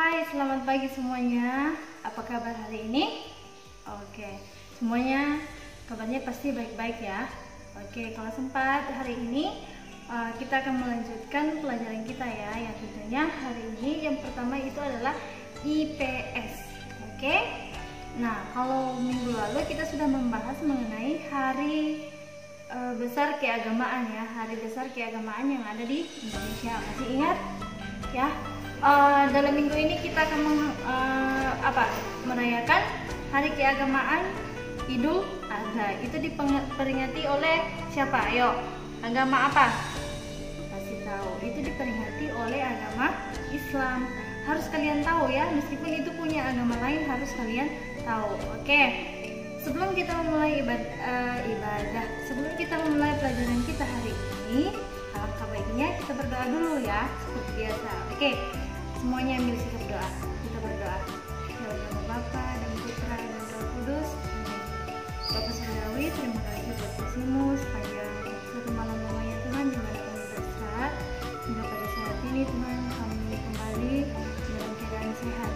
Hai, selamat pagi semuanya. Apa kabar hari ini? Oke, semuanya kabarnya pasti baik-baik ya. Oke, kalau sempat hari ini kita akan melanjutkan pelajaran kita ya. Yang tentunya hari ini yang pertama itu adalah IPS. Oke. Nah, kalau minggu lalu kita sudah membahas mengenai hari besar keagamaan ya, hari besar keagamaan yang ada di Indonesia. Masih ingat? Ya. Dalam minggu ini kita akan merayakan hari keagamaan Idul Adha. Itu diperingati oleh siapa? Ayo, agama apa? Kasih tahu. Itu diperingati oleh agama Islam. Harus kalian tahu ya, meskipun itu punya agama lain harus kalian tahu. Oke. Sebelum kita memulai ibadah, sebelum kita memulai pelajaran kita hari ini, alangkah baiknya kita berdoa dulu ya, seperti biasa. Oke. Semuanya ambil sikap doa. Kita berdoa. Dalam nama Bapa dan Putra dan Roh Kudus. Bapa Surgawi, terima kasih buat kasih-Mu sepanjang satu malam lamanya Tuhan, di mana kami beristirahat. Hingga pada saat ini Tuhan, kami kembali dalam keadaan sehat.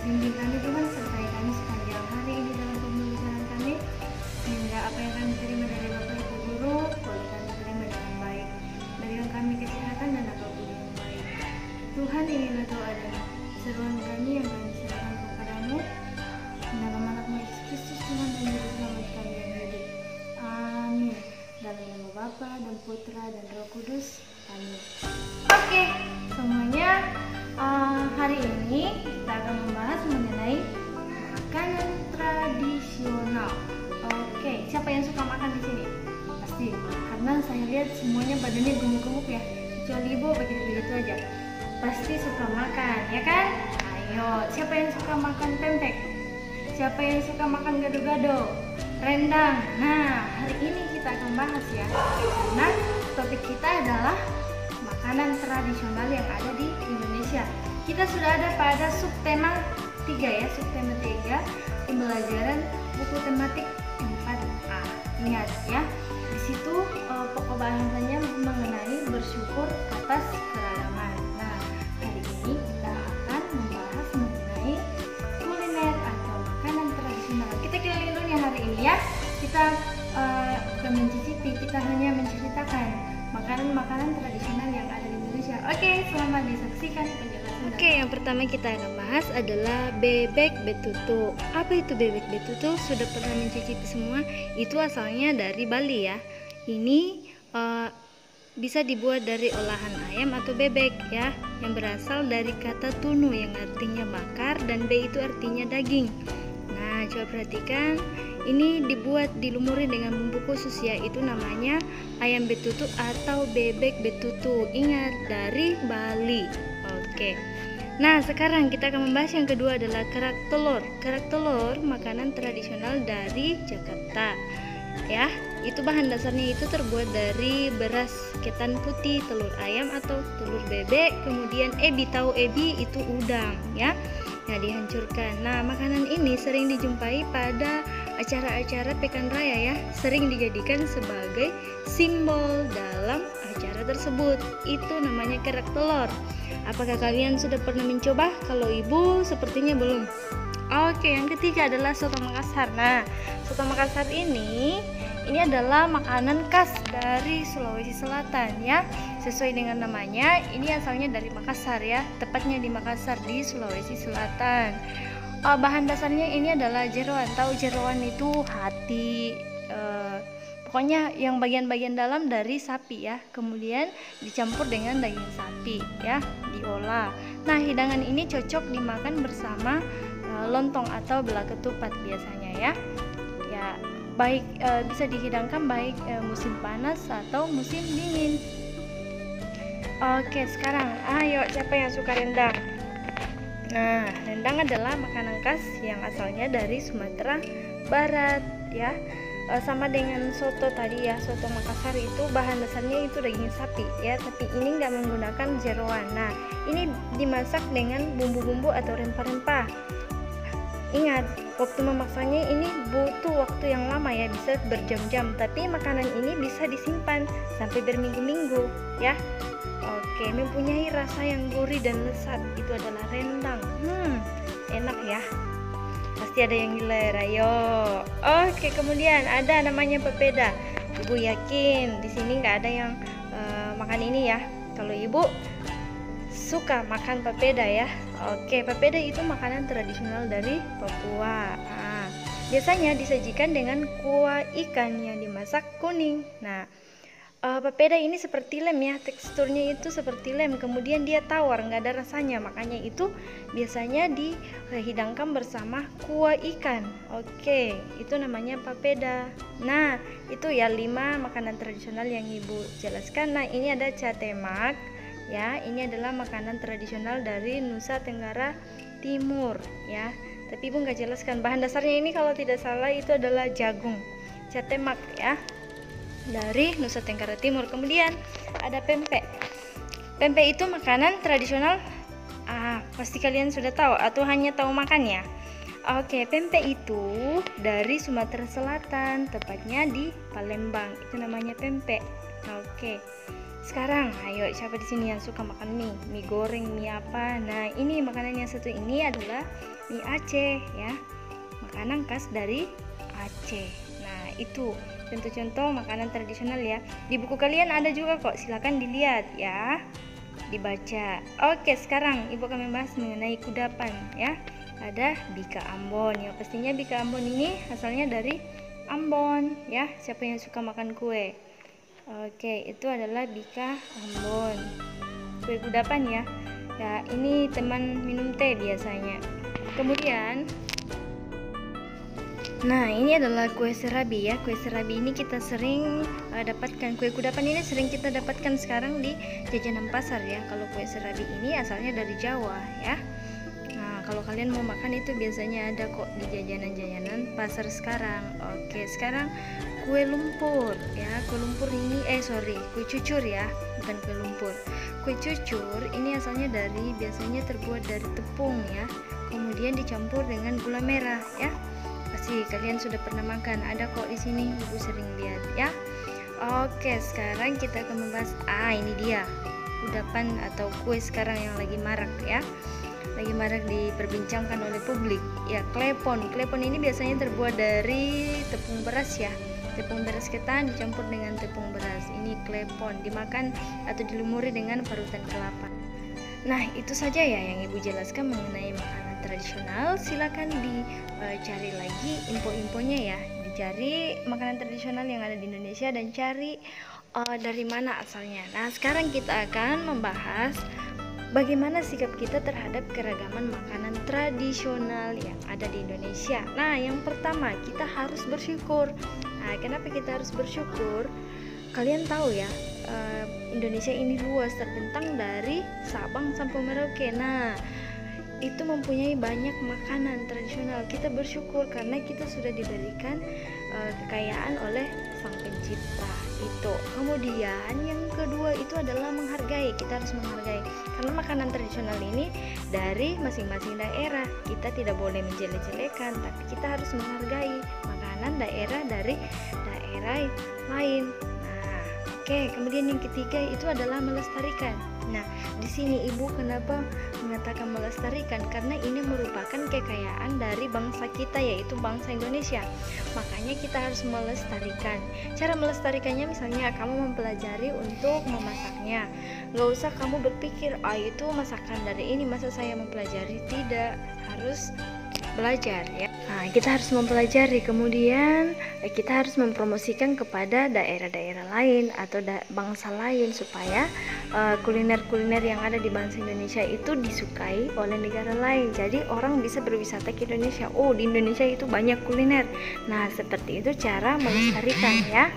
Bimbing kami Tuhan, sertai kami sepanjang hari ini dalam pembelajaran kami, sehingga apa yang kami terima dari Bapak Ibu Guru boleh kami terima dengan baik. Berikan kami kesehatan dan apapun yang baik. Tuhan, inilah doa dan seruan kami yang kami serahkan kepada-Mu. Dalam nama Yesus Kristus Tuhan dan Juru Selamat kami yang hidup. Amin. Dalam nama Bapa dan Putra dan Roh Kudus. Amin. Oke, semuanya, hari ini kita akan membahas mengenai makanan tradisional. Oke, siapa yang suka makan di sini? Pasti, karena saya lihat semuanya badannya gemuk-gemuk ya. Kecuali Ibu begitu-begitu aja. Pasti suka makan, ya kan? Ayo, siapa yang suka makan pempek? Siapa yang suka makan gado-gado? Rendang. Nah, hari ini kita akan bahas ya. Karena topik kita adalah makanan tradisional yang ada di Indonesia. Kita sudah ada pada subtema 3 ya, subtema 3 pembelajaran buku tematik 4A. Ingat ya, di situ pokok bahasannya mengenai bersyukur atas keragaman. Nah, hari ini kita akan membahas mengenai kuliner atau makanan tradisional. Kita keliling dulu ya hari ini ya. Kita bukan mencicipi, kita hanya menceritakan makanan-makanan tradisional yang ada di Indonesia. Oke, selamat disaksikan penjelasan. Oke, yang pertama kita akan bahas adalah bebek betutu. Apa itu bebek betutu? Sudah pernah mencicipi semua? Itu asalnya dari Bali ya. Ini bisa dibuat dari olahan ayam atau bebek ya, yang berasal dari kata tunu yang artinya bakar dan be itu artinya daging. Nah, coba perhatikan, ini dibuat dilumuri dengan bumbu khusus ya, itu namanya ayam betutu atau bebek betutu. Ingat, dari Bali. Oke. Nah, sekarang kita akan membahas yang kedua adalah kerak telur. Kerak telur makanan tradisional dari Jakarta. Ya, itu bahan dasarnya itu terbuat dari beras ketan putih, telur ayam atau telur bebek, kemudian ebi, tahu ebi itu udang ya. Nah, dihancurkan. Nah, makanan ini sering dijumpai pada acara-acara pekan raya ya, sering dijadikan sebagai simbol dalam acara tersebut. Itu namanya kerak telur. Apakah kalian sudah pernah mencoba? Kalau Ibu sepertinya belum. Oke, yang ketiga adalah soto Makassar. Nah, soto Makassar ini adalah makanan khas dari Sulawesi Selatan ya. Sesuai dengan namanya, ini asalnya dari Makassar ya, tepatnya di Makassar di Sulawesi Selatan. Bahan dasarnya ini adalah jeroan. Tahu jeroan itu hati, pokoknya yang bagian-bagian dalam dari sapi ya. Kemudian dicampur dengan daging sapi ya, diolah. Nah, hidangan ini cocok dimakan bersama lontong atau belah ketupat biasanya ya. Ya, baik bisa dihidangkan baik musim panas atau musim dingin. Oke, sekarang ayo, siapa yang suka rendang? Nah, rendang adalah makanan khas yang asalnya dari Sumatera Barat ya. Sama dengan soto tadi ya, soto Makassar itu bahan dasarnya itu daging sapi ya, tapi ini nggak menggunakan jeroan. Nah, ini dimasak dengan bumbu-bumbu atau rempah-rempah. Ingat, waktu memasaknya ini butuh waktu yang lama ya, bisa berjam-jam. Tapi makanan ini bisa disimpan sampai berminggu-minggu ya. Oke, mempunyai rasa yang gurih dan lezat. Itu adalah rendang. Enak ya. Pasti ada yang ngiler, ayo. Oke, kemudian ada namanya pepeda. Ibu yakin di sini nggak ada yang makan ini ya. Kalau ibu suka makan pepeda ya. Oke, pepeda itu makanan tradisional dari Papua. Biasanya disajikan dengan kuah ikan yang dimasak kuning. Nah, pepeda ini seperti lem ya, teksturnya itu seperti lem, kemudian dia tawar, nggak ada rasanya, makanya itu biasanya dihidangkan bersama kuah ikan. Oke, itu namanya pepeda. Nah, itu ya 5 makanan tradisional yang ibu jelaskan. Nah, ini ada catemak ya, ini adalah makanan tradisional dari Nusa Tenggara Timur ya, tapi ibu nggak jelaskan bahan dasarnya. Ini kalau tidak salah itu adalah jagung, catemak ya, dari Nusa Tenggara Timur. Kemudian ada pempek. Pempek itu makanan tradisional, pasti kalian sudah tahu atau hanya tahu makannya. Oke, pempek itu dari Sumatera Selatan, tepatnya di Palembang. Itu namanya pempek. Oke. Sekarang, ayo siapa di sini yang suka makan mie goreng, mie apa? Nah, ini makanan yang satu ini adalah mie Aceh ya. Makanan khas dari Aceh. Nah, itu contoh-contoh makanan tradisional ya. Di buku kalian ada juga kok, silakan dilihat ya, dibaca. Oke, sekarang ibu akan membahas mengenai kudapan ya. Ada bika Ambon, ya pastinya bika Ambon ini asalnya dari Ambon ya. Siapa yang suka makan kue? Oke, itu adalah bika Ambon, kue kudapan ya. Ya, ini teman minum teh biasanya. Kemudian nah, ini adalah kue serabi ya. Kue serabi ini kita sering dapatkan. Kue kudapan ini sering kita dapatkan sekarang di jajanan pasar ya. Kalau kue serabi ini asalnya dari Jawa ya. Nah, kalau kalian mau makan itu biasanya ada kok di jajanan-jajanan pasar sekarang. Oke, sekarang kue lumpur ya. Kue lumpur ini kue cucur ya, bukan kue lumpur. Kue cucur ini asalnya biasanya terbuat dari tepung ya, kemudian dicampur dengan gula merah ya. Pasti kalian sudah pernah makan, ada kok di sini, ibu sering lihat ya. Oke, sekarang kita akan membahas ini dia kudapan atau kue sekarang yang lagi marak ya, lagi marak diperbincangkan oleh publik ya, klepon. Klepon ini biasanya terbuat dari tepung beras ya, tepung beras ketan dicampur dengan tepung beras. Ini klepon, dimakan atau dilumuri dengan parutan kelapa. Nah, itu saja ya yang ibu jelaskan mengenai makanan tradisional. Silakan dicari lagi info-infonya ya, dicari makanan tradisional yang ada di Indonesia dan cari dari mana asalnya. Nah, sekarang kita akan membahas bagaimana sikap kita terhadap keragaman makanan tradisional yang ada di Indonesia. Nah, yang pertama kita harus bersyukur. Nah, kenapa kita harus bersyukur? Kalian tahu ya, Indonesia ini luas, terbentang dari Sabang sampai Merauke. Nah, itu mempunyai banyak makanan tradisional. Kita bersyukur karena kita sudah diberikan kekayaan oleh Sang Pencipta itu. Kemudian yang kedua itu adalah menghargai. Kita harus menghargai karena makanan tradisional ini dari masing-masing daerah. Kita tidak boleh menjelek-jelekan, tapi kita harus menghargai makanan daerah dari daerah lain. Oke, kemudian yang ketiga itu adalah melestarikan. Nah, di sini ibu kenapa mengatakan melestarikan? Karena ini merupakan kekayaan dari bangsa kita, yaitu bangsa Indonesia. Makanya kita harus melestarikan. Cara melestarikannya misalnya kamu mempelajari untuk memasaknya. Gak usah kamu berpikir, itu masakan dari ini, masa saya mempelajari? Tidak, harus belajar ya. Nah, kita harus mempelajari, kemudian kita harus mempromosikan kepada daerah-daerah lain atau bangsa lain supaya kuliner-kuliner yang ada di bangsa Indonesia itu disukai oleh negara lain. Jadi orang bisa berwisata ke Indonesia. Oh, di Indonesia itu banyak kuliner. Nah, seperti itu cara melestarikan ya.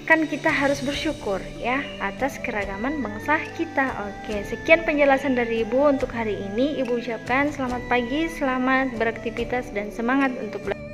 Kan kita harus bersyukur ya atas keragaman bangsa kita. Oke, sekian penjelasan dari ibu untuk hari ini. Ibu ucapkan selamat pagi, selamat beraktivitas dan semangat untuk belajar.